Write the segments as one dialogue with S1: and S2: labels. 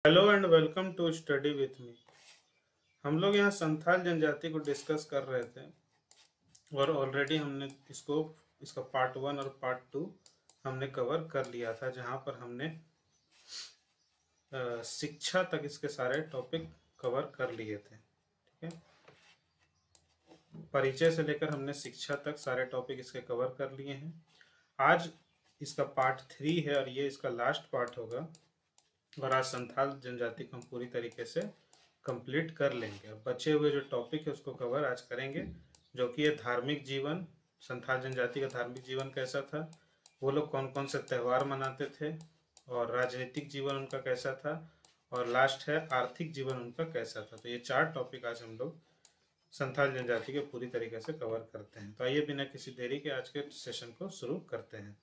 S1: Hello and welcome to study with me. हम लोग यहाँ संथाल जनजाति को डिस्कस कर रहे थे और ऑलरेडी हमने इसका पार्ट 1 और पार्ट 2 हमने कवर कर लिया था, जहाँ पर हमने शिक्षा तक इसके सारे टॉपिक कवर कर लिए थे। ठीक है, परिचय से लेकर हमने शिक्षा तक सारे टॉपिक इसके कवर कर लिए हैं। आज इसका पार्ट 3 है और ये इसका लास्ट पार्ट होगा और आज संथाल जनजाति को हम पूरी तरीके से कंप्लीट कर लेंगे। अब बचे हुए जो टॉपिक है उसको कवर आज करेंगे, जो कि ये धार्मिक जीवन, संथाल जनजाति का धार्मिक जीवन कैसा था, वो लोग कौन कौन से त्यौहार मनाते थे, और राजनीतिक जीवन उनका कैसा था, और लास्ट है आर्थिक जीवन उनका कैसा था। तो ये 4 टॉपिक आज हम लोग संथाल जनजाति के पूरी तरीके से कवर करते हैं। तो आइए बिना किसी देरी के आज के सेशन को शुरू करते हैं।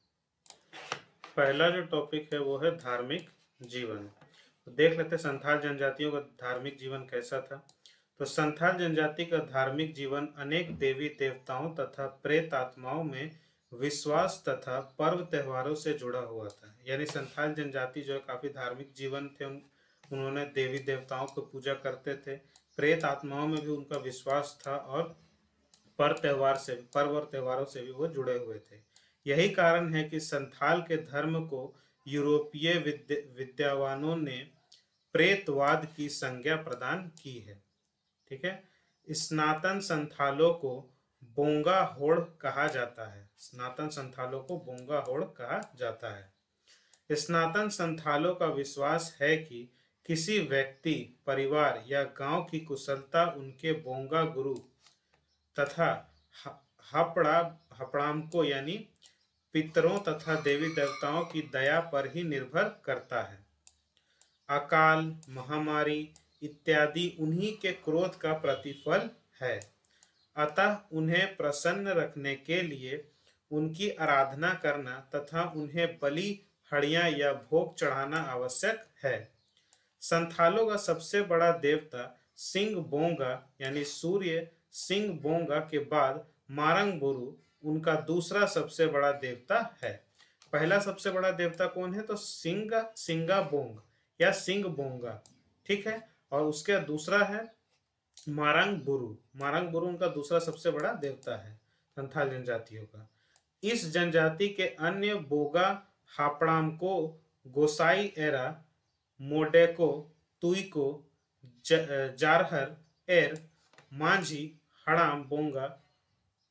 S1: पहला जो टॉपिक है वो है धार्मिक जीवन। तो देख लेते हैं संथाल जनजातियों का धार्मिक जीवन कैसा था। तो संथाल जनजाति का धार्मिक जीवन अनेक देवी देवताओं तथा प्रेत आत्माओं में विश्वास तथा पर्व त्योहारों से जुड़ा हुआ था। यानी संथाल जनजाति जो है काफी धार्मिक जीवन थे। उन्होंने देवी देवताओं को पूजा करते थे, प्रेत आत्माओं में भी उनका विश्वास था, और पर्व और त्योहारों से भी वो जुड़े हुए थे। यही कारण है कि संथाल के धर्म को यूरोपीय विद्वानों ने प्रेतवाद की संज्ञा प्रदान की है। ठीक है, स्नातन संथालों को बोंगा होड़ कहा जाता है। स्नातन संथालों को बोंगा होड़ कहा जाता है। स्नातन संथालों का विश्वास है कि किसी व्यक्ति, परिवार या गांव की कुशलता उनके बोंगा गुरु तथा हपड़ामको यानी पितरों तथा देवी देवताओं की दया पर ही निर्भर करता है। अकाल, महामारी इत्यादि उन्हीं के क्रोध का प्रतिफल है, अतः उन्हें प्रसन्न रखने के लिए उनकी आराधना करना तथा उन्हें बलि, हड़ियां या भोग चढ़ाना आवश्यक है। संथालों का सबसे बड़ा देवता सिंह बोंगा यानी सूर्य सिंह बोंगा के बाद मारंग बुरु उनका दूसरा सबसे बड़ा देवता है। पहला सबसे बड़ा देवता कौन है? तो सिंगा बोंग या सिंह बोंगा। ठीक है, और उसके दूसरा है मारंग बुरु। मारंग बुरु उनका दूसरा सबसे बड़ा देवता है संथाल जनजातियों का। इस जनजाति के अन्य बोगा, हापड़ामको, गोसाई एरा, मोडेको, तुईको, जारहर एर, मांझी, हड़ाम बोंगा,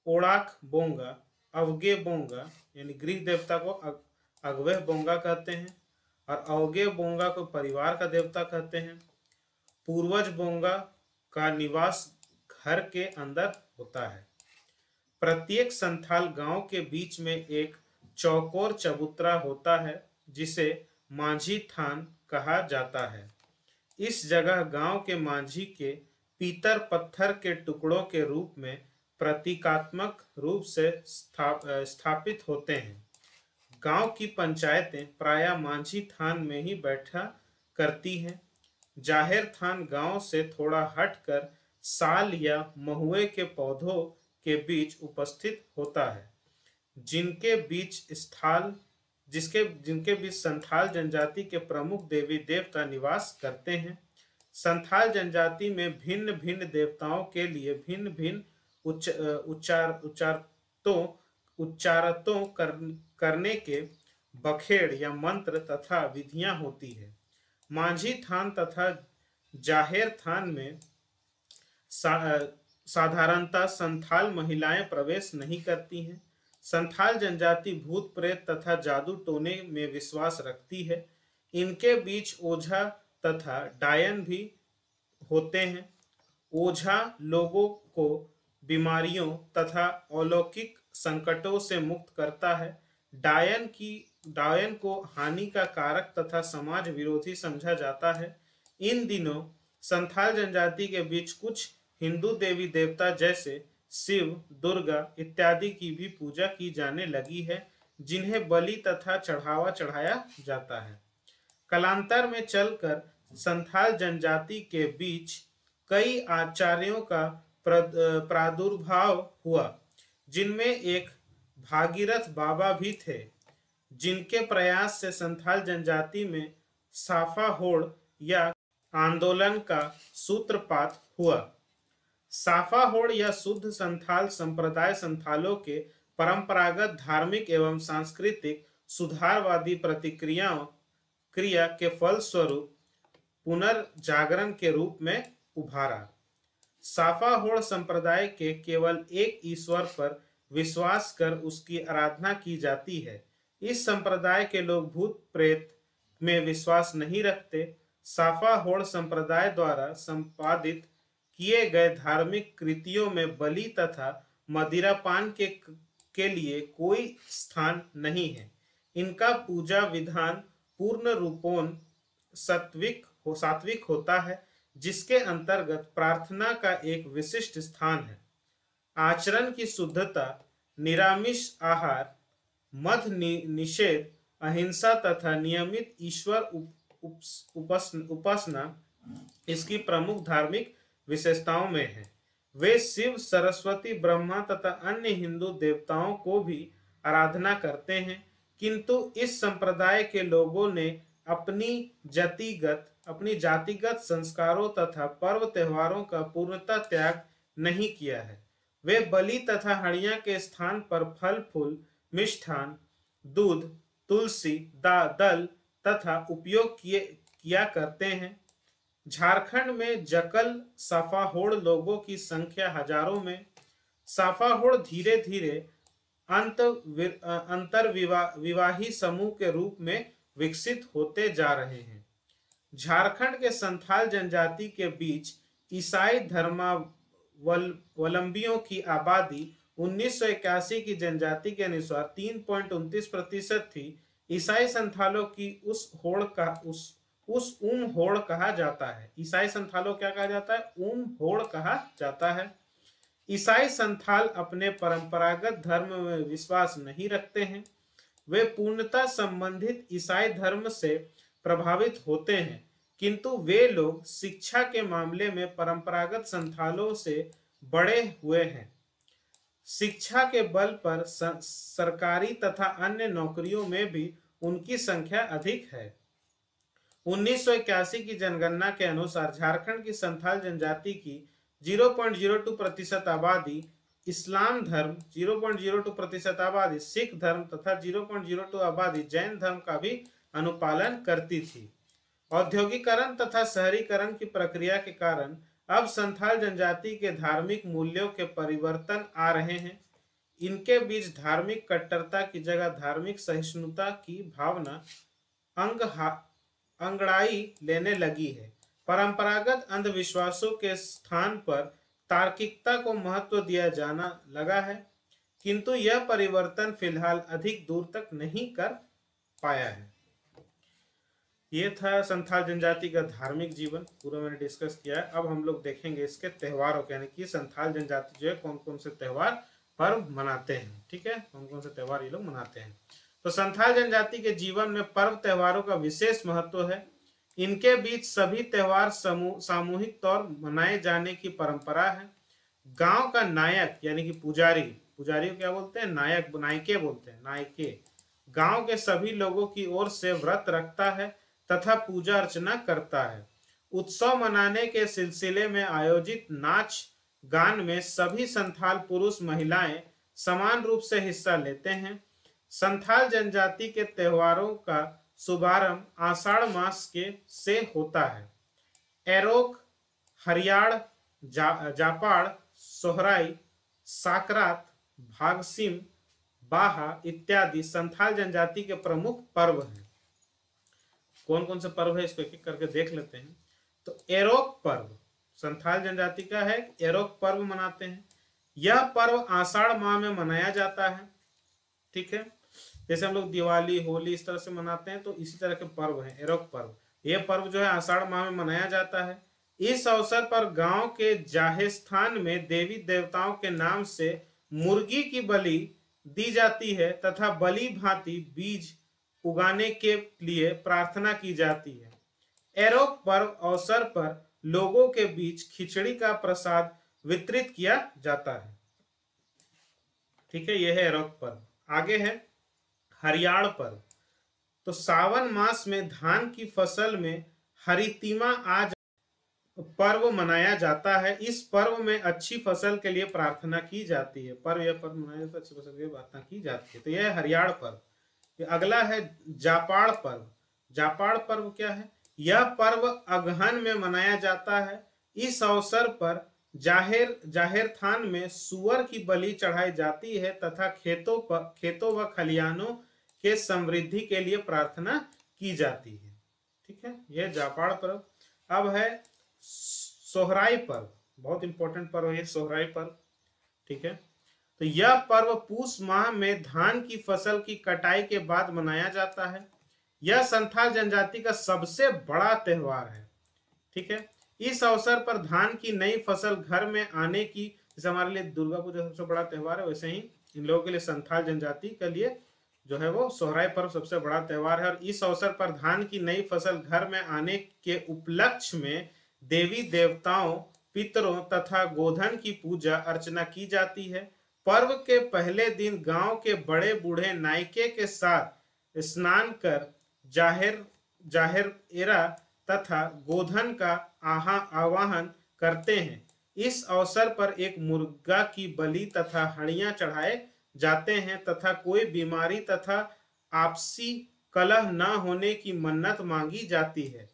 S1: ओड़ाक बोंगा, अवगे बोंगा यानी गृह देवता को अगवे बोंगा कहते हैं, और अवगे बोंगा को परिवार का देवता कहते हैं। पूर्वज बोंगा का निवास घर के अंदर होता है। प्रत्येक संथाल गांव के बीच में एक चौकोर चबूतरा होता है जिसे मांझी थान कहा जाता है। इस जगह गांव के मांझी के पीतर पत्थर के टुकड़ों के रूप में प्रतीकात्मक रूप से स्थापित होते हैं। गांव की पंचायतें प्रायः मांझी थान में ही बैठा करती हैं। जाहिर थान गांव से थोड़ा हटकर साल या महुए के पौधों के बीच उपस्थित होता है, जिनके बीच संथाल जनजाति के प्रमुख देवी देवता निवास करते हैं। संथाल जनजाति में भिन्न भिन्न देवताओं के लिए भिन्न भिन्न उच्चारतों करने के बखेड़ या मंत्र तथा विधियां होती है। मांझी थान तथा जाहेर थान में साधारणतः संथाल महिलाएं प्रवेश नहीं करती हैं। संथाल जनजाति भूत प्रेत तथा जादू टोने में विश्वास रखती है। इनके बीच ओझा तथा डायन भी होते हैं। ओझा लोगों को बीमारियों तथा अलौकिक संकटों से मुक्त करता है। डायन को हानि का कारक तथा समाज विरोधी समझा जाता है। इन दिनों संथाल जनजाति के बीच कुछ हिंदू देवी देवता जैसे शिव, दुर्गा इत्यादि की भी पूजा की जाने लगी है, जिन्हें बलि तथा चढ़ावा चढ़ाया जाता है। कालांतर में चलकर संथाल जनजाति के बीच कई आचार्यों का प्रादुर्भाव हुआ, जिनमें एक भागीरथ बाबा भी थे, जिनके प्रयास से संथाल जनजाति में साफा होड़ या आंदोलन का सूत्रपात हुआ। साफाहोड़ या शुद्ध संथाल संप्रदाय संथालों के परंपरागत धार्मिक एवं सांस्कृतिक सुधारवादी क्रिया के फलस्वरूप पुनर्जागरण के रूप में उभारा। साफाहोड़ संप्रदाय के केवल एक ईश्वर पर विश्वास कर उसकी आराधना की जाती है। इस संप्रदाय के लोग भूत प्रेत में विश्वास नहीं रखते। साफाहोड़ संप्रदाय द्वारा संपादित किए गए धार्मिक कृतियों में बलि तथा मदिरापान के लिए कोई स्थान नहीं है। इनका पूजा विधान पूर्ण रूपोन सात्विक होता है, जिसके अंतर्गत प्रार्थना का एक विशिष्ट स्थान है। आचरण की शुद्धता, निरामिष आहार, मद निषेध, अहिंसा तथा नियमित ईश्वर उपासना इसकी प्रमुख धार्मिक विशेषताओं में है। वे शिव, सरस्वती, ब्रह्मा तथा अन्य हिंदू देवताओं को भी आराधना करते हैं, किंतु इस संप्रदाय के लोगों ने अपनी जातिगत संस्कारों तथा पर्व त्योहारों का पूर्णतः त्याग नहीं किया है। वे बलि तथा हड़ियां के स्थान पर फल फूल, मिष्ठान, दूध, तुलसी, दल तथा उपयोग किया करते हैं। झारखंड में जकल साफाहोड़ लोगों की संख्या हजारों में। साफाहोड़ धीरे धीरे अंतर्विवाही समूह के रूप में विकसित होते जा रहे हैं। झारखंड के संथाल जनजाति के बीच ईसाई धर्मावलंबियों की आबादी 1981 की जनजाति के अनुसार 3.29% थी। ईसाई संथालों की उस होड़ कहा जाता है। ईसाई संथालों क्या कहा जाता है? होड़ कहा जाता है। ईसाई संथाल अपने परंपरागत धर्म में विश्वास नहीं रखते हैं। वे पूर्णतः संबंधित ईसाई धर्म से प्रभावित होते हैं, किंतु वे लोग शिक्षा के मामले में परंपरागत संथालों से बड़े हुए हैं। शिक्षा के बल पर सरकारी तथा अन्य नौकरियों में भी उनकी संख्या अधिक है। 1981 की जनगणना के अनुसार झारखंड की संथाल जनजाति की 0.02% आबादी इस्लाम धर्म, 0.02% आबादी सिख धर्म तथा 0.02 आबादी जैन धर्म का भी अनुपालन करती थी। औद्योगिकरण तथा शहरीकरण की प्रक्रिया के कारण अब संथाल जनजाति के धार्मिक मूल्यों के परिवर्तन आ रहे हैं। इनके बीच धार्मिक कट्टरता की जगह धार्मिक सहिष्णुता की भावना अंगड़ाई लेने लगी है। परंपरागत अंधविश्वासों के स्थान पर तार्किकता को महत्व दिया जाना लगा है, किंतु यह परिवर्तन फिलहाल अधिक दूर तक नहीं कर पाया है। ये था संथाल जनजाति का धार्मिक जीवन, पूरा मैंने डिस्कस किया है। अब हम लोग देखेंगे इसके त्योहारों के, यानी कि संथाल जनजाति जो है कौन कौन से त्योहार पर्व मनाते हैं। ठीक है, कौन कौन से त्योहार ये लोग मनाते हैं। तो संथाल जनजाति के जीवन में पर्व त्योहारों का विशेष महत्व है। इनके बीच सभी त्योहार सामूहिक तौर मनाए जाने की परंपरा है। गांव का नायक यानी कि पुजारी को क्या बोलते हैं? नायके बोलते हैं। नायके गांव के सभी लोगों की ओर से व्रत रखता है तथा पूजा अर्चना करता है। उत्सव मनाने के सिलसिले में आयोजित नाच गान में सभी संथाल पुरुष महिलाएं समान रूप से हिस्सा लेते हैं। संथाल जनजाति के त्योहारों का शुभारंभ आषाढ़ मास से होता है। एरोक, हरियाड़, जापाड़, सोहराई, साकरात, भागसिम, बाहा इत्यादि संथाल जनजाति के प्रमुख पर्व हैं। कौन कौन से पर्व है इसको एक एक करके देख लेते हैं। तो एरोक पर्व संथाल जनजाति का है। एरोक पर्व मनाते हैं। यह पर्व आषाढ़ माह में मनाया जाता है। ठीक है, जैसे हम लोग दिवाली, होली इस तरह से मनाते हैं, तो इसी तरह के पर्व है एरोक पर्व। यह पर्व जो है आषाढ़ माह में मनाया जाता है। इस अवसर पर गांव के जाहेस्थान में देवी देवताओं के नाम से मुर्गी की बलि दी जाती है तथा बलि भांति बीज उगाने के लिए प्रार्थना की जाती है। एरोक पर्व अवसर पर लोगों के बीच खिचड़ी का प्रसाद वितरित किया जाता है। ठीक है, यह है एरोक पर्व। आगे है हरियाड़ पर्व। तो सावन मास में धान की फसल में हरितिमा आज पर्व मनाया जाता है। इस पर्व में अच्छी फसल के लिए प्रार्थना की जाती है। यह पर्व मनाया जाता है, अच्छी फसल के लिए प्रार्थना की जाती है। तो यह है हरियाण पर्व। अगला है जापाड़ पर्व। जापाड़ पर्व क्या है? यह पर्व अगहन में मनाया जाता है। इस अवसर पर जाहिर थान में सुअर की बलि चढ़ाई जाती है तथा खेतों व खलिहानों के समृद्धि के लिए प्रार्थना की जाती है। ठीक है, यह जापाड़ पर्व। अब है सोहराई पर्व। बहुत इंपॉर्टेंट पर्व है सोहराई पर्व। ठीक है, तो यह पर्व पूस माह में धान की फसल की कटाई के बाद मनाया जाता है। यह संथाल जनजाति का सबसे बड़ा त्योहार है। ठीक है, इस अवसर पर धान की नई फसल घर में आने की, जैसे हमारे लिए दुर्गा पूजा सबसे बड़ा त्योहार है, वैसे ही इन लोगों के लिए संथाल जनजाति के लिए जो है वो सोहराई पर्व सबसे बड़ा त्योहार है। और इस अवसर पर धान की नई फसल घर में आने के उपलक्ष्य में देवी देवताओं, पितरों तथा गोधन की पूजा अर्चना की जाती है। पर्व के पहले दिन गांव के बड़े बूढ़े नायके के साथ स्नान कर जाहिर एरा तथा गोधन का आवाहन करते हैं। इस अवसर पर एक मुर्गा की बलि तथा हंडियां चढ़ाए जाते हैं तथा कोई बीमारी तथा आपसी कलह न होने की मन्नत मांगी जाती है।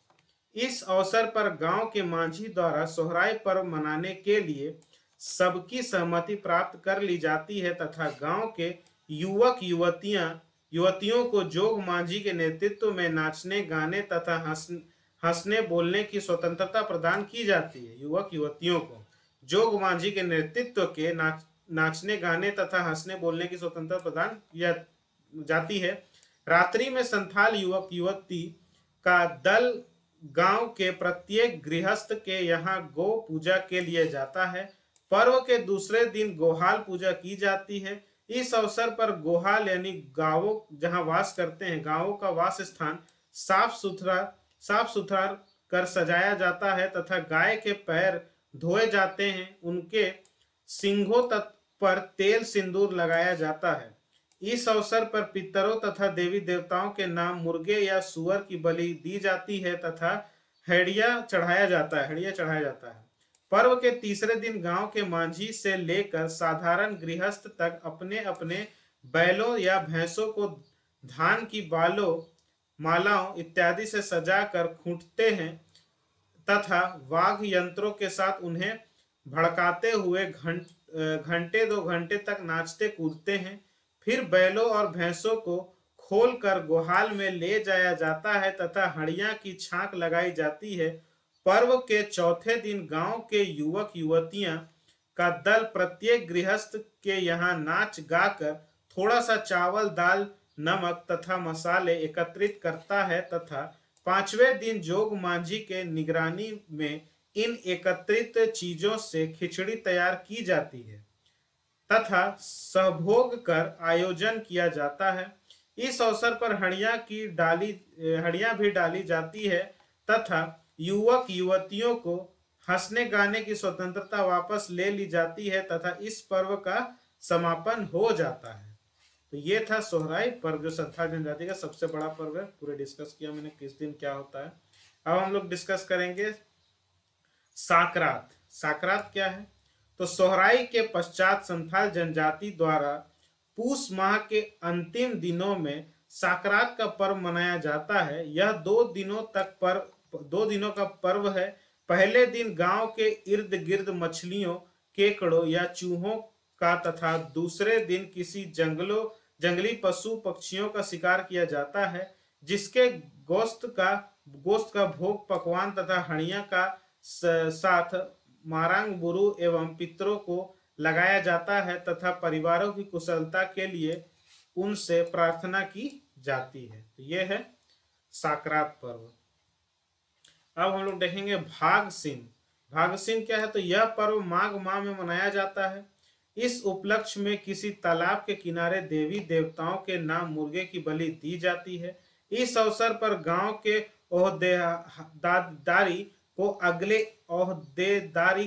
S1: इस अवसर पर गांव के मांझी द्वारा सोहराई पर्व मनाने के लिए सबकी सहमति प्राप्त कर ली जाती है तथा गांव के युवतियों को जोग मांझी के नेतृत्व में नाचने, गाने तथा हंसने बोलने की स्वतंत्रता प्रदान की जाती है। युवक युवतियों को जोग मांझी के नेतृत्व के नाचने, गाने तथा हंसने बोलने की स्वतंत्रता प्रदान किया जाती है। रात्रि में संथाल युवक युवती का दल गांव के प्रत्येक गृहस्थ के यहाँ गौ पूजा के लिए जाता है। पर्व के दूसरे दिन गोहाल पूजा की जाती है। इस अवसर पर गोहाल यानी गांवों जहां वास करते हैं, गांवों का वास स्थान साफ सुथरा कर सजाया जाता है तथा गाय के पैर धोए जाते हैं। उनके सिंघों पर तेल सिंदूर लगाया जाता है। इस अवसर पर पितरों तथा देवी देवताओं के नाम मुर्गे या सुअर की बलि दी जाती है तथा हंडिया चढ़ाया जाता है। पर्व के तीसरे दिन गांव के मांझी से लेकर साधारण गृहस्थ तक अपने अपने बैलों या भैंसों को धान की मालाओं इत्यादि से सजाकर खूंटते हैं तथा वाद्य यंत्रों के साथ उन्हें भड़काते हुए घंटे 2 घंटे तक नाचते कूदते हैं। फिर बैलों और भैंसों को खोलकर गोहाल में ले जाया जाता है तथा हंडिया की छाक लगाई जाती है। पर्व के चौथे दिन गांव के युवक युवतियां का दल प्रत्येक गृहस्थ के यहाँ नाच गाकर थोड़ा सा चावल, दाल, नमक तथा मसाले एकत्रित करता है तथा पांचवें दिन जोग मांझी के निगरानी में इन एकत्रित चीजों से खिचड़ी तैयार की जाती है तथा सहभोग कर आयोजन किया जाता है। इस अवसर पर हंडिया भी डाली जाती है तथा युवक युवतियों को हंसने गाने की स्वतंत्रता वापस ले ली जाती है तथा इस पर्व का समापन हो जाता है। तो ये था सोहराई पर्व, जो संथाल जनजाति का सबसे बड़ा पर्व है। पूरे डिस्कस किया मैंने किस दिन क्या होता है। अब हम लोग डिस्कस करेंगे साकरात। साकरात क्या है? तो सोहराई के पश्चात संथाल जनजाति द्वारा पूस माह के अंतिम दिनों में साकरात का पर्व मनाया जाता है। यह 2 दिनों का पर्व है। पहले दिन गांव के इर्द गिर्द मछलियों, केकड़ों या चूहों का तथा दूसरे दिन किसी जंगली पशु पक्षियों का शिकार किया जाता है, जिसके गोश्त का भोग पकवान तथा हंडिया का साथ मारांग बुरु एवं पितरों को लगाया जाता है तथा परिवारों की कुशलता के लिए उनसे प्रार्थना की जाती है। तो यह है साकरात पर्व। अब हम लोग देखेंगे भागसीन। भागसीन क्या है? तो यह पर्व माघ माह में मनाया जाता है। इस उपलक्ष्य में किसी तालाब के किनारे देवी देवताओं के नाम मुर्गे की बलि दी जाती है। इस अवसर पर गांव के ओहदेदारी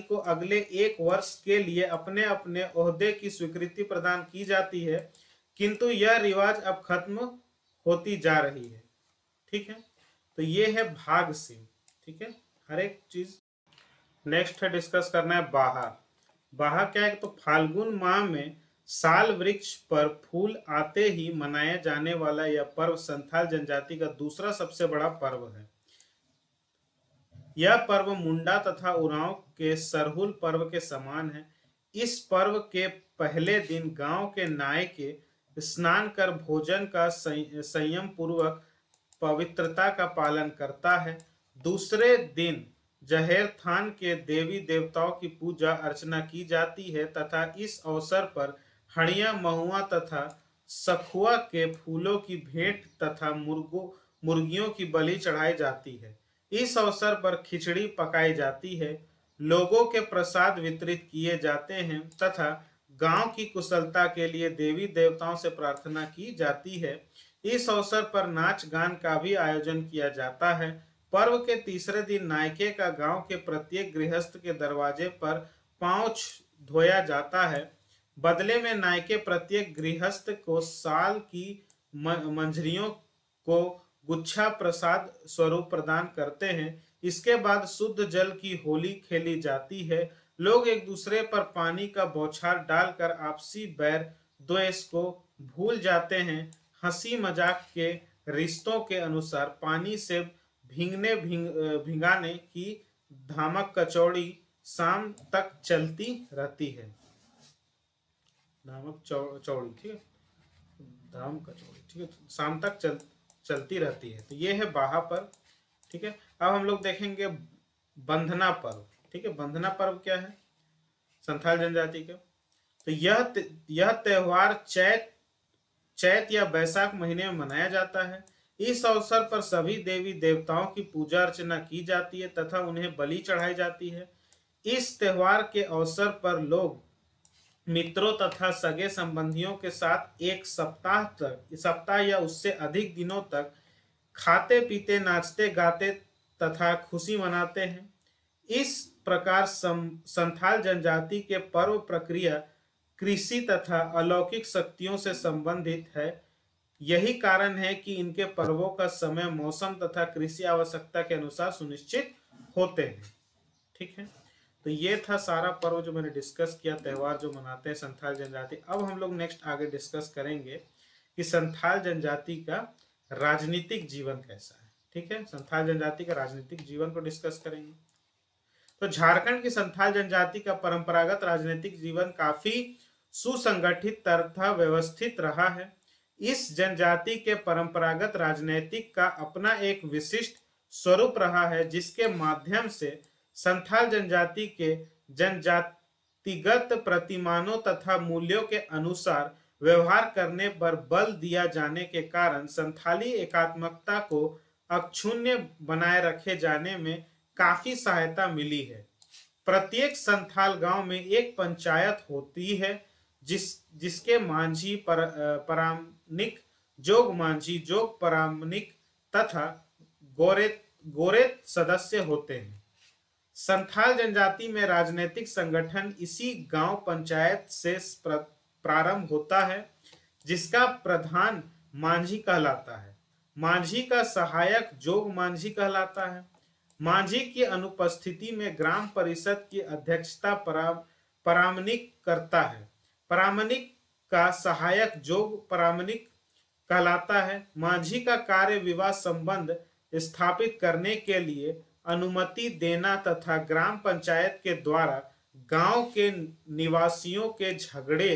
S1: को अगले 1 वर्ष के लिए अपने अपने ओहदे की स्वीकृति प्रदान की जाती है, किंतु यह रिवाज अब खत्म होती जा रही है। ठीक है, तो ये है भागसीन। ठीक है, हर एक चीज। नेक्स्ट है डिस्कस करना है बाहा। बाहा क्या है, तो फाल्गुन माह में साल वृक्ष पर फूल आते ही मनाया जाने वाला यह पर्व संथाल जनजाति का दूसरा सबसे बड़ा पर्व है। यह पर्व मुंडा तथा उरांव के सरहुल पर्व के समान है। इस पर्व के पहले दिन गांव के नायके स्नान कर भोजन का संयम पूर्वक पवित्रता का पालन करता है। दूसरे दिन जहेर थान के देवी देवताओं की पूजा अर्चना की जाती है तथा इस अवसर पर हड़िया, महुआ तथा सखुआ के फूलों की भेंट तथा मुर्गियों की बलि चढ़ाई जाती है। इस अवसर पर खिचड़ी पकाई जाती है, लोगों के प्रसाद वितरित किए जाते हैं तथा गांव की कुशलता के लिए देवी देवताओं से प्रार्थना की जाती है। इस अवसर पर नाच गान का भी आयोजन किया जाता है। पर्व के तीसरे दिन नायके का गांव के प्रत्येक गृहस्थ के दरवाजे पर पांव धोया जाता है। बदले में नायके प्रत्येक गृहस्थ को साल की मंझरियों को गुच्छा प्रसाद स्वरूप प्रदान करते हैं। इसके बाद शुद्ध जल की होली खेली जाती है। लोग एक दूसरे पर पानी का बौछार डालकर आपसी बैर द्वेष को भूल जाते हैं। हंसी मजाक के रिश्तों के अनुसार पानी से भिंगाने की धामक कचौड़ी शाम तक चलती रहती है। धामक चौड़ी, ठीक है, धाम कचौड़ी, ठीक है, शाम तक चलती रहती है। तो ये है बाहा पर्व, ठीक है। अब हम लोग देखेंगे बंधना पर्व, ठीक है। बंधना पर्व क्या है संथाल जनजाति का, तो यह त्योहार चैत या बैसाख महीने में मनाया जाता है। इस अवसर पर सभी देवी देवताओं की पूजा अर्चना की जाती है तथा उन्हें बलि चढ़ाई जाती है। इस त्योहार के अवसर पर लोग मित्रों तथा सगे संबंधियों के साथ एक सप्ताह या उससे अधिक दिनों तक खाते पीते, नाचते गाते तथा खुशी मनाते हैं। इस प्रकार संथाल जनजाति के पर्व प्रक्रिया कृषि तथा अलौकिक शक्तियों से संबंधित है। यही कारण है कि इनके पर्वों का समय मौसम तथा कृषि आवश्यकता के अनुसार सुनिश्चित होते हैं, ठीक है। तो ये था सारा पर्व जो मैंने डिस्कस किया, त्योहार जो मनाते हैं संथाल जनजाति। अब हम लोग नेक्स्ट आगे डिस्कस करेंगे कि संथाल जनजाति का राजनीतिक जीवन कैसा है, ठीक है। संथाल जनजाति का राजनीतिक जीवन को डिस्कस करेंगे। तो झारखंड की संथाल जनजाति का परंपरागत राजनीतिक जीवन काफी सुसंगठित तथा व्यवस्थित रहा है। इस जनजाति के परंपरागत राजनीतिक का अपना एक विशिष्ट स्वरूप रहा है, जिसके माध्यम से संथाल जनजाति के जनजातिगत प्रतिमानों तथा मूल्यों के अनुसार व्यवहार करने पर बल दिया जाने के कारण संथाली एकात्मकता को अक्षुण्ण बनाए रखे जाने में काफी सहायता मिली है। प्रत्येक संथाल गांव में एक पंचायत होती है जिसके मांझी, परामनिक, जोग मांझी, जोग परामनिक तथा गोरेत सदस्य होते हैं। संथाल जनजाति में राजनीतिक संगठन इसी गांव पंचायत से प्रारंभ होता है, जिसका प्रधान मांझी कहलाता है। मांझी का सहायक जोग मांझी कहलाता है। मांझी की अनुपस्थिति में ग्राम परिषद की अध्यक्षता परामनिक करता है। परामनिक का सहायक जोग परामनिक कहलाता है। मांझी का कार्य विवाह संबंध स्थापित करने के लिए अनुमति देना तथा ग्राम पंचायत के द्वारा गांव के निवासियों के झगड़े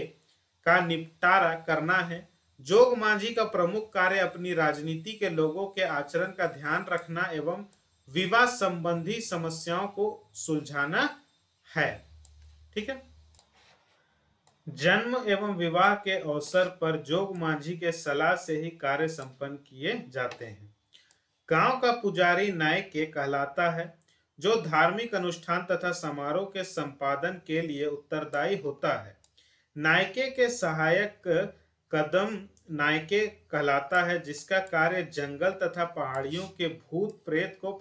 S1: का निपटारा करना है। जोग मांझी का प्रमुख कार्य अपनी राजनीति के लोगों के आचरण का ध्यान रखना एवं विवाह संबंधी समस्याओं को सुलझाना है, ठीक है। जन्म एवं विवाह के अवसर पर जोग मांझी के सलाह से ही कार्य संपन्न किए जाते हैं। गांव का पुजारी नायके कहलाता है, जो धार्मिक अनुष्ठान तथा समारोह के संपादन के लिए उत्तरदायी होता है। नायके के सहायक कदम नायके कहलाता है, जिसका कार्य जंगल तथा पहाड़ियों के भूत प्रेत को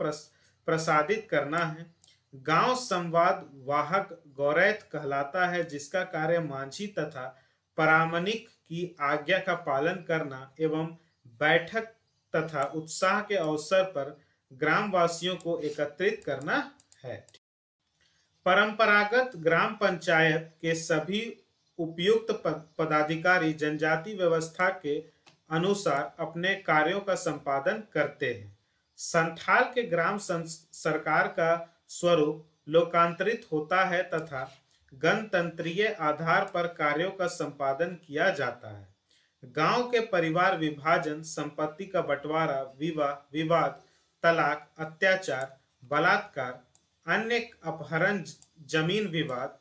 S1: प्रसादित करना है। गांव संवाद वाहक गौरैत कहलाता है, जिसका कार्य मांझी तथा परामनिक की आज्ञा का पालन करना एवं बैठक तथा उत्साह के अवसर पर ग्रामवासियों को एकत्रित करना है। परंपरागत ग्राम पंचायत के सभी उपयुक्त पदाधिकारी जनजाति व्यवस्था के अनुसार अपने कार्यों का संपादन करते हैं। संथाल के ग्राम सरकार का स्वरूप लोकांतरित होता है तथा गणतंत्रीय आधार पर कार्यों का संपादन किया जाता है। गांव के परिवार विभाजन, संपत्ति का बंटवारा, विवाह, विवाद, तलाक, अत्याचार, बलात्कार, अन्य अपहरण, जमीन विवाद,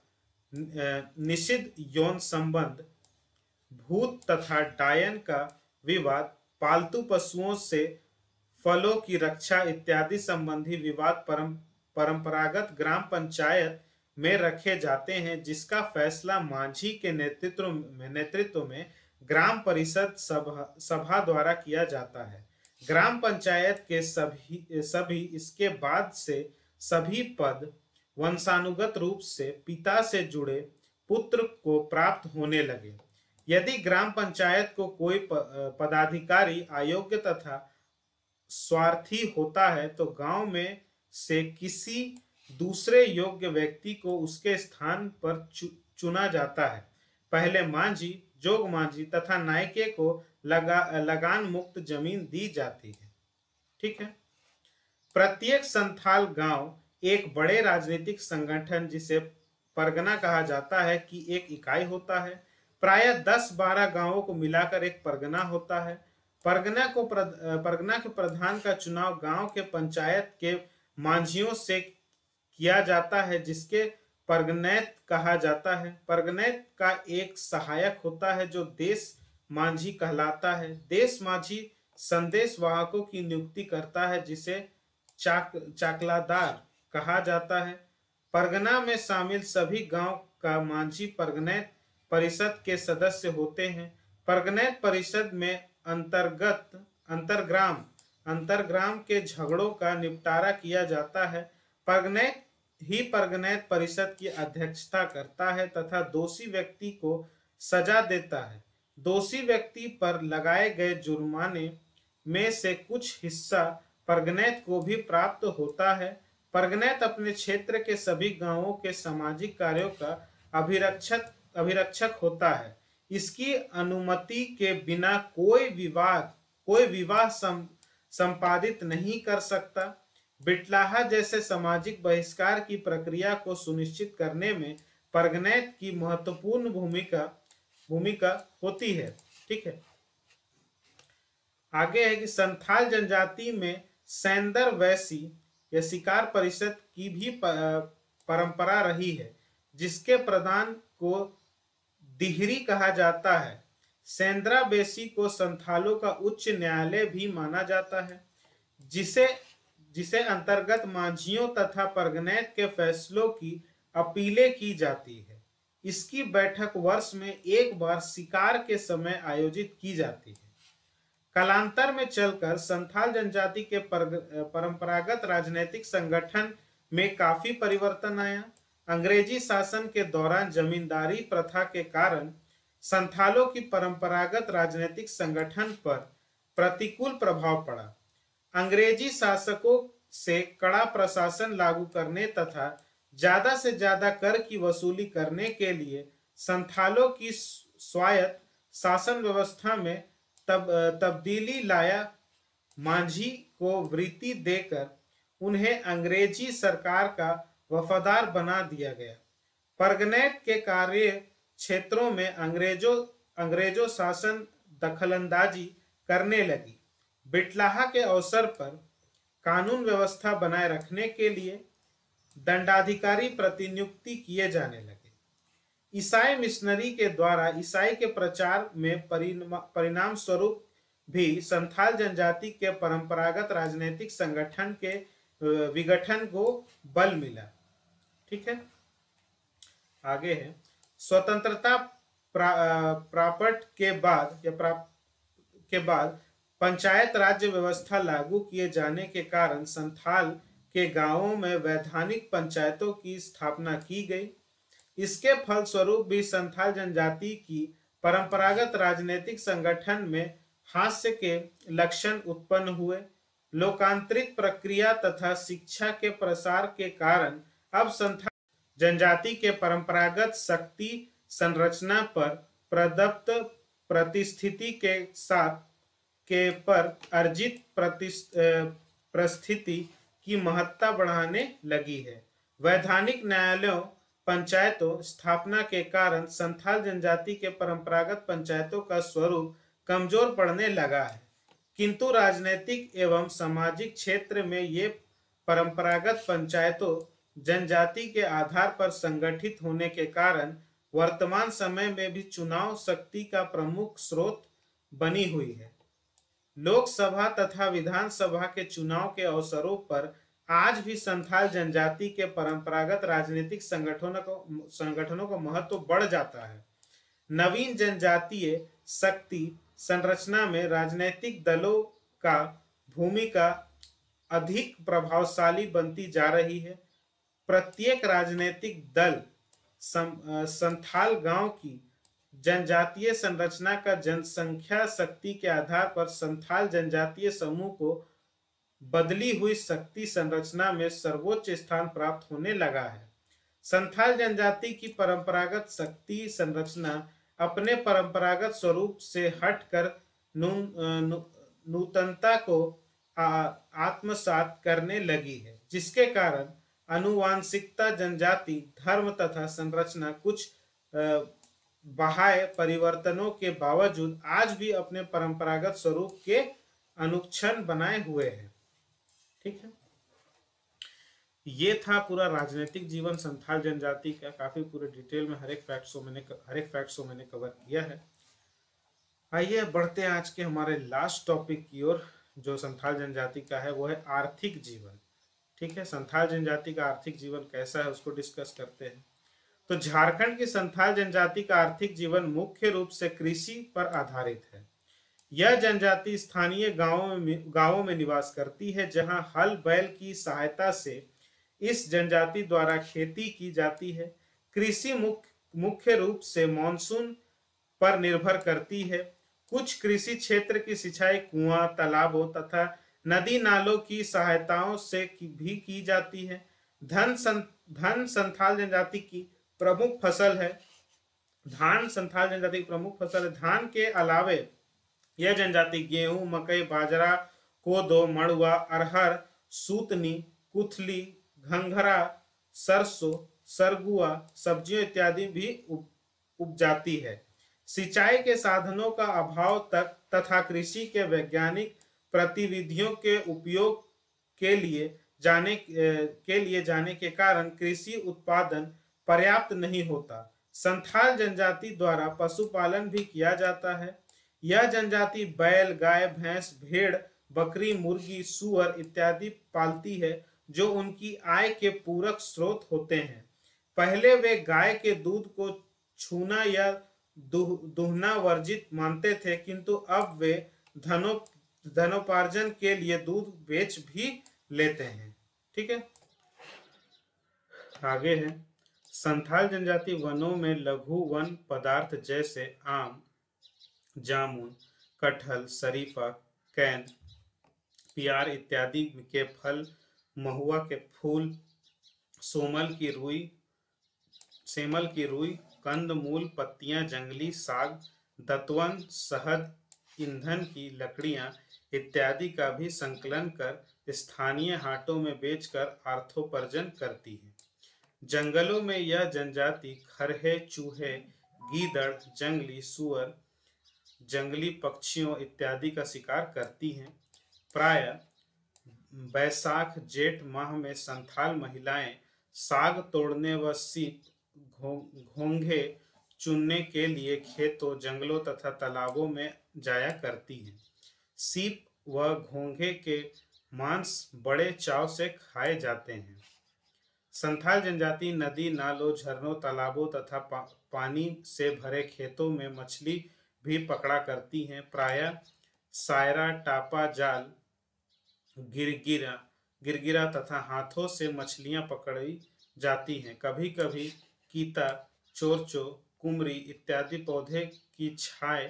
S1: निषिद्ध यौन संबंध, भूत तथा डायन का विवाद, पालतू पशुओं से फलों की रक्षा इत्यादि संबंधी विवाद परंपरागत ग्राम पंचायत में रखे जाते हैं, जिसका फैसला मांझी के नेतृत्व में ग्राम परिषद सभा द्वारा किया जाता है। ग्राम पंचायत के सभी इसके बाद से सभी पद वंशानुगत रूप से पिता से जुड़े पुत्र को प्राप्त होने लगे। यदि ग्राम पंचायत को कोई पदाधिकारी अयोग्य तथा स्वार्थी होता है तो गांव में से किसी दूसरे योग्य व्यक्ति को उसके स्थान पर चुना जाता है। पहले मांझी, जोग मांझी तथा नायके को लगान मुक्त जमीन दी जाती है। ठीक है। प्रत्येक संथाल गांव एक बड़े राजनीतिक संगठन जिसे परगना कहा जाता है की एक इकाई होता है। प्रायः 10-12 गांवों को मिलाकर एक परगना होता है। परगना के प्रधान का चुनाव गांव के पंचायत के मांझियों से किया जाता है, जिसके परगनैत कहा जाता है। परगनैत का एक सहायक होता है जो देश मांझी कहलाता है। देश मांझी संदेश वाहकों की नियुक्ति करता है, जिसे चाकलादार कहा जाता है। परगना में शामिल सभी गांव का मांझी परगनैत परिषद के सदस्य होते हैं। परगनैत परिषद में अंतरग्राम के झगड़ों का निपटारा किया जाता है। परगनैत परिषद की अध्यक्षता करता है तथा दोषी व्यक्ति को सजा देता है। दोषी व्यक्ति पर लगाए गए जुर्माने में से कुछ हिस्सा परगनैत को भी प्राप्त होता है। परगनैत अपने क्षेत्र के सभी गांवों के सामाजिक कार्यों का अभिरक्षक होता है। इसकी अनुमति के बिना कोई विवाह संपादित नहीं कर सकता। बिटलाहा जैसे सामाजिक बहिष्कार की प्रक्रिया को सुनिश्चित करने में परगनैत की महत्वपूर्ण भूमिका होती है। ठीक है। आगे है कि संथाल जनजाति में सैंदर वैसी या शिकार परिषद की भी परंपरा रही है, जिसके प्रधान को दिहरी कहा जाता है। सेंद्रा बेसी को संथालों का उच्च न्यायालय भी माना जाता है, जिसे अंतर्गत मांझियों तथा परगनैत के फैसलों की अपीलें की जाती है। इसकी बैठक वर्ष में एक बार शिकार के समय आयोजित की जाती है। कालांतर में चलकर संथाल जनजाति के परंपरागत राजनीतिक संगठन में काफी परिवर्तन आया। अंग्रेजी शासन के दौरान जमींदारी प्रथा के कारण संथालों की परंपरागत राजनीतिक संगठन पर प्रतिकूल प्रभाव पड़ा। अंग्रेजी शासकों से कड़ा प्रशासन लागू करने तथा ज्यादा से ज्यादा कर की वसूली करने के लिए संथालों की स्वायत्त शासन व्यवस्था में तब्दीली लाया। मांझी को वृत्ति देकर उन्हें अंग्रेजी सरकार का वफादार बना दिया गया। परगनैत के कार्य क्षेत्रों में अंग्रेजों शासन दखलंदाजी करने लगी। बिटलाहा के अवसर पर कानून व्यवस्था बनाए रखने के लिए दंडाधिकारी प्रतिनियुक्ति किए जाने लगे। ईसाई मिशनरी के द्वारा ईसाई के प्रचार में परिणाम स्वरूप भी संथाल जनजाति के परंपरागत राजनीतिक संगठन के विघटन को बल मिला। ठीक है। आगे है स्वतंत्रता प्राप्त के बाद पंचायत राज्य व्यवस्था लागू किए जाने के कारण संथाल के गांवों में वैधानिक पंचायतों की स्थापना की गई। इसके फलस्वरूप भी संथाल जनजाति की परंपरागत राजनीतिक संगठन में हास्य के लक्षण उत्पन्न हुए। लोकांतरित प्रक्रिया तथा शिक्षा के प्रसार के कारण अब संथाल जनजाति के परंपरागत शक्ति संरचना पर प्रदत्त प्रतिस्थिति के साथ के पर अर्जित परिस्थिति की महत्ता बढ़ाने लगी है। वैधानिक न्यायालयों पंचायतों स्थापना के कारण संथाल जनजाति के परंपरागत पंचायतों का स्वरूप कमजोर पड़ने लगा है, किंतु राजनीतिक एवं सामाजिक क्षेत्र में ये परंपरागत पंचायतों जनजाति के आधार पर संगठित होने के कारण वर्तमान समय में भी चुनाव शक्ति का प्रमुख स्रोत बनी हुई है। लोकसभा तथा विधानसभा के चुनाव के अवसरों पर आज भी संथाल जनजाति के परंपरागत राजनीतिक संगठनों का महत्व बढ़ जाता है। नवीन जनजातीय शक्ति संरचना में राजनीतिक दलों का भूमिका अधिक प्रभावशाली बनती जा रही है। प्रत्येक राजनीतिक दल संथाल गांव की जनजातीय संरचना का जनसंख्या शक्ति के आधार पर संथाल जनजातीय समूह को बदली हुई शक्ति संरचना में सर्वोच्च स्थान प्राप्त होने लगा है। संथाल जनजाति की परंपरागत शक्ति संरचना अपने परंपरागत स्वरूप से हटकर नूतनता को आत्मसात करने लगी है, जिसके कारण आनुवांशिकता जनजाति धर्म तथा संरचना कुछ बाह्य परिवर्तनों के बावजूद आज भी अपने परंपरागत स्वरूप के अनुक्षण बनाए हुए है। ठीक है, ये था पूरा राजनीतिक जीवन संथाल जनजाति का। काफी पूरे डिटेल में हर एक फैक्ट्स को मैंने कवर किया है। आइए बढ़ते हैं आज के हमारे लास्ट टॉपिक की ओर, जो संथाल जनजाति का है वो है आर्थिक जीवन। ठीक है, संथाल जनजाति का आर्थिक जीवन कैसा है उसको डिस्कस करते हैं। तो झारखंड की संथाल जनजाति का आर्थिक जीवन मुख्य रूप से कृषि पर आधारित है। यह जनजाति स्थानीय गांवों में निवास करती है, जहां हल बैल की सहायता से इस जनजाति द्वारा खेती की जाती है। कृषि मुख्य रूप से मानसून पर निर्भर करती है। कुछ कृषि क्षेत्र की सिंचाई कुआं, तालाबों तथा नदी नालों की सहायताओं से भी की जाती है। धन संथाल जनजाति की प्रमुख फसल है। संथाल जनजाति की प्रमुख फसल है। धान के अलावे यह जनजाति गेहूं, मकई, बाजरा, कोदो, मड़ुआ, अरहर, सूतनी, कुथली, घंघरा, सरसों, सरगुआ, सब्जियों इत्यादि भी उपजाती है। सिंचाई के साधनों का अभाव तथा कृषि के वैज्ञानिक गतिविधियों के उपयोग के लिए जाने के कारण कृषि उत्पादन पर्याप्त नहीं होता। संथाल जनजाति द्वारा पशुपालन भी किया जाता है। यह जनजाति बैल, गाय, भैंस, भेड़, बकरी, मुर्गी, सूअर इत्यादि पालती है, जो उनकी आय के पूरक स्रोत होते हैं। पहले वे गाय के दूध को छूना या दुहना वर्जित मानते थे, किंतु अब वे धनोपार्जन के लिए दूध बेच भी लेते हैं। ठीक है, आगे है संथाल जनजाति वनों में लघु वन पदार्थ जैसे आम, जामुन, कटहल, शरीफा, कैन, पियार इत्यादि के फल, महुआ के फूल, सेमल की रुई, कंद मूल, पत्तियां, जंगली साग, दतवन, शहद, ईंधन की लकड़ियां इत्यादि का भी संकलन कर स्थानीय हाटों में बेचकर अर्थोपार्जन करती है। जंगलों में यह जनजाति खरहे, चूहे, गीदड़, जंगली सूअर, जंगली पक्षियों इत्यादि का शिकार करती हैं। प्रायः बैसाख जेठ माह में संथाल महिलाएं साग तोड़ने व सीप, घोंघे चुनने के लिए खेतों, जंगलों तथा तालाबों में जाया करती हैं। सीप व घोंघे के मांस बड़े चाव से खाए जाते हैं। संथाल जनजाति नदी नालों, झरनों, तालाबों तथा पानी से भरे खेतों में मछली भी पकड़ा करती हैं। प्रायः सायरा, टापा जाल, गिरगिरा तथा हाथों से मछलियां पकड़ी जाती हैं। कभी कभी कीता, चोरचो, कुमरी इत्यादि पौधे की छाल,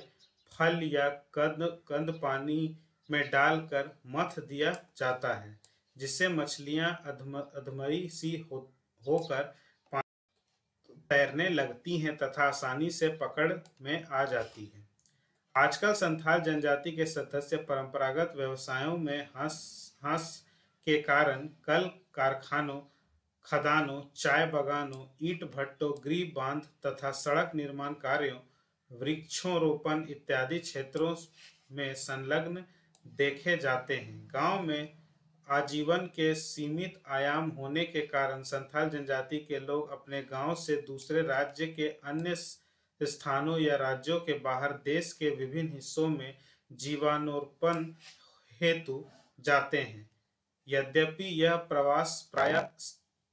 S1: फल या कंद पानी में डालकर मथ दिया जाता है, जिससे मछलियां अधमरी सी होकर तैरने लगती हैं तथा आसानी से पकड़ में आ जाती हैं। आजकल संथाल जनजाति के सदस्य परंपरागत व्यवसायों में हास के कारण कल कारखानों, खदानों, चाय बागानों, ईंट भट्टों, गृह बांध तथा सड़क निर्माण कार्यों, वृक्षारोपण इत्यादि क्षेत्रों में संलग्न देखे जाते हैं। गांव में आजीवन के सीमित आयाम होने के कारण संथाल जनजाति के लोग अपने गांव से दूसरे राज्य के अन्य स्थानों या राज्यों के बाहर देश के विभिन्न हिस्सों में जीवनोपार्जन हेतु जाते हैं। यद्यपि यह प्रवास प्रायः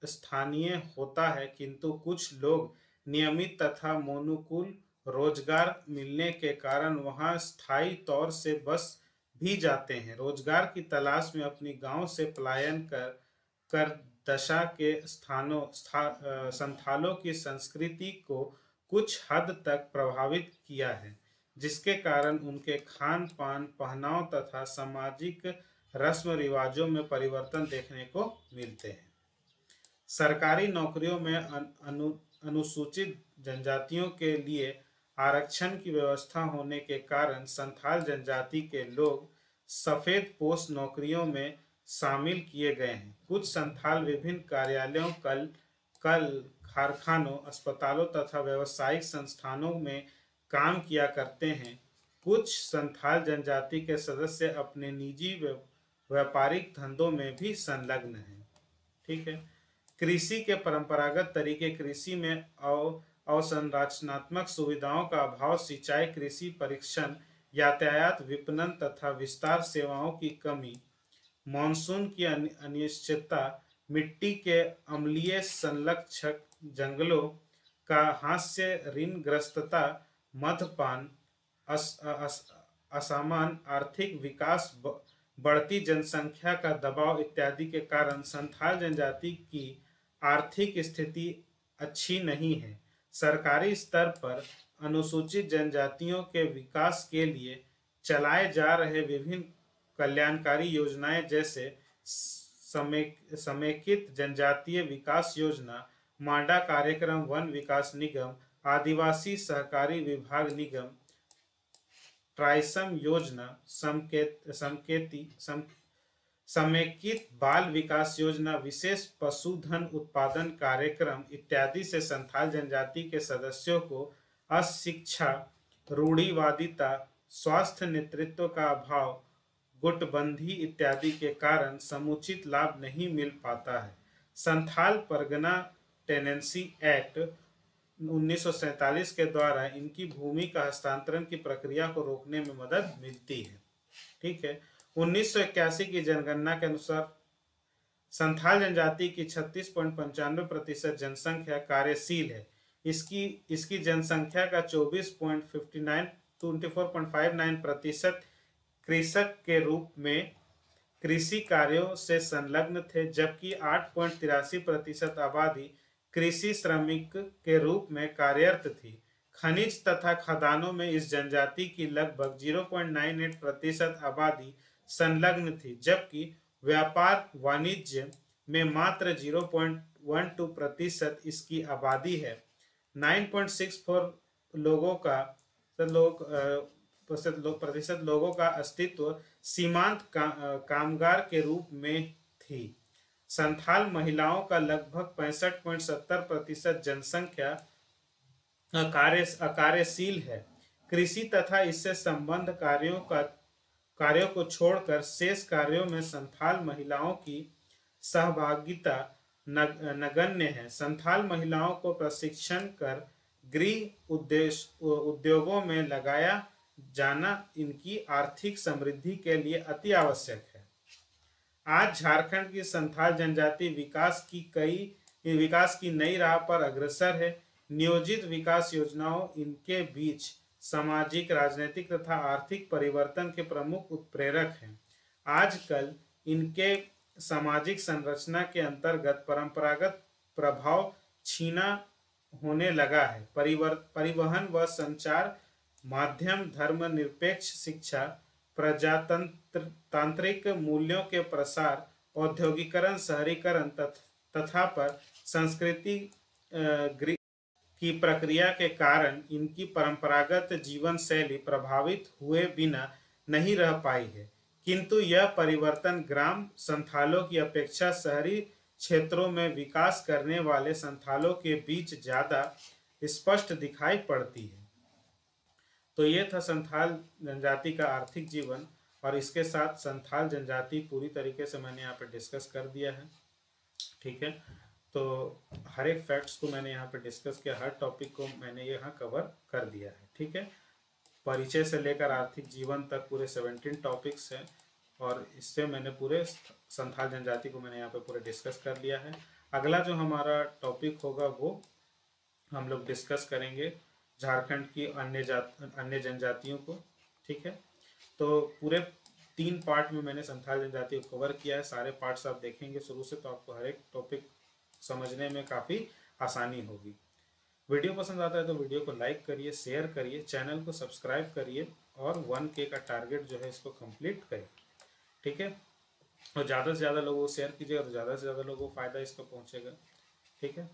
S1: स्थानीय होता है, किंतु कुछ लोग नियमित तथा मोनुकूल रोजगार मिलने के कारण वहां स्थायी तौर से बस भी जाते हैं। रोजगार की तलाश में अपनी गांव से पलायन कर दशा के संथालों की संस्कृति को कुछ हद तक प्रभावित किया है, जिसके कारण उनके खान पान, पहनाव तथा सामाजिक रस्म रिवाजों में परिवर्तन देखने को मिलते हैं। सरकारी नौकरियों में अनुसूचित जनजातियों के लिए आरक्षण की व्यवस्था होने के कारण संथाल जनजाति के लोग सफेद पोश नौकरियों में शामिल किए गए हैं। कुछ संथाल विभिन्न कार्यालयों, कल कारखानों, अस्पतालों तथा व्यावसायिक संस्थानों में काम किया करते हैं। कुछ संथाल जनजाति के सदस्य अपने निजी व्यापारिक धंधों में भी संलग्न हैं। ठीक है। कृषि के परंपरागत तरीके कृषि में अवसंरचनात्मक सुविधाओं का अभाव, सिंचाई, कृषि परीक्षण, यातायात, विपणन तथा विस्तार सेवाओं की कमी, मानसून की अनिश्चितता, मिट्टी के अम्लीय संलक्षक, जंगलों का हास्य ऋणग्रस्तता, मद्यपान, असमान आर्थिक विकास, बढ़ती जनसंख्या का दबाव इत्यादि के कारण संथाल जनजाति की आर्थिक स्थिति अच्छी नहीं है। सरकारी स्तर पर अनुसूचित जनजातियों के विकास के लिए चलाए जा रहे विभिन्न कल्याणकारी योजनाएं जैसे समेकित जनजातीय विकास योजना, मांडा कार्यक्रम, वन विकास निगम, आदिवासी सहकारी विभाग निगम, ट्राइसम योजना, समेकित बाल विकास योजना, विशेष पशुधन उत्पादन कार्यक्रम इत्यादि से संथाल जनजाति के सदस्यों को अशिक्षा, रूढ़िवादिता, स्वास्थ्य नेतृत्व का अभाव, गुटबंदी इत्यादि के कारण समुचित लाभ नहीं मिल पाता है। संथाल परगना टेनेंसी एक्ट 1947 के द्वारा इनकी भूमि का हस्तांतरण की प्रक्रिया को रोकने में मदद मिलती है। ठीक है। 1981 की जनगणना के अनुसार संथाल जनजाति की 36.95% जनसंख्या कार्यशील है। इसकी जनसंख्या का 24.59% कृषक के रूप में कृषि कार्यों से संलग्न थे, जबकि 8.83% आबादी कृषि श्रमिक के रूप में कार्यरत थी। खनिज तथा खदानों में इस जनजाति की लगभग 0.98% आबादी संलग्न थी, जबकि व्यापार वाणिज्य में मात्र 0.12% इसकी आबादी है। 9.64 प्रतिशत लोगों का अस्तित्व सीमांत कामगार के रूप में थी। संथाल महिलाओं का लगभग 65.70% जनसंख्या अकार्यशील है। कृषि तथा इससे संबद्ध कार्यों को छोड़कर शेष कार्यों में संथाल महिलाओं की सहभागिता नगण्य है। संथाल महिलाओं को प्रशिक्षण कर गृह उद्योगों में लगाया जाना इनकी आर्थिक समृद्धि के लिए अति आवश्यक है। आज झारखंड की संथाल जनजाति विकास की नई राह पर अग्रसर है। नियोजित विकास योजनाओं इनके बीच सामाजिक, राजनीतिक तथा आर्थिक परिवर्तन के प्रमुख उत्प्रेरक हैं। आजकल इनके सामाजिक संरचना के अंतर्गत परंपरागत प्रभाव छीना होने लगा है। परिवहन व संचार माध्यम, धर्मनिरपेक्ष शिक्षा, प्रजातंत्र तांत्रिक मूल्यों के प्रसार, औद्योगिकरण, शहरीकरण तथा पर संस्कृति की प्रक्रिया के कारण इनकी परंपरागत जीवन शैली प्रभावित हुए बिना नहीं रह पाई है, किंतु यह परिवर्तन ग्राम संथालों की अपेक्षा शहरी क्षेत्रों में विकास करने वाले संथालों के बीच ज्यादा स्पष्ट दिखाई पड़ती है। तो ये था संथाल जनजाति का आर्थिक जीवन, और इसके साथ संथाल जनजाति पूरी तरीके से मैंने यहाँ पे डिस्कस कर दिया है। ठीक है, तो हर एक फैक्ट्स को मैंने यहाँ पे डिस्कस किया, हर टॉपिक को मैंने यहाँ कवर कर दिया है। ठीक है, परिचय से लेकर आर्थिक जीवन तक पूरे 17 टॉपिक्स हैं, और इससे मैंने पूरे संथाल जनजाति को मैंने यहाँ पे पूरे डिस्कस कर लिया है। अगला जो हमारा टॉपिक होगा वो हम लोग डिस्कस करेंगे झारखंड की अन्य जनजातियों को। ठीक है, तो पूरे 3 पार्ट में मैंने संथाल जनजाति को कवर किया है। सारे पार्ट्स आप देखेंगे शुरू से, तो आपको हर एक टॉपिक समझने में काफ़ी आसानी होगी। वीडियो पसंद आता है तो वीडियो को लाइक करिए, शेयर करिए, चैनल को सब्सक्राइब करिए, और 1K का टारगेट जो है इसको कंप्लीट करिए। ठीक है, और ज़्यादा से ज़्यादा लोगों को शेयर कीजिएगा तो ज़्यादा से ज़्यादा लोगों को फ़ायदा इसका पहुँचेगा। ठीक है,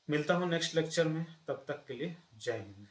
S1: मिलता हूँ नेक्स्ट लेक्चर में, तब तक के लिए जय हिंद।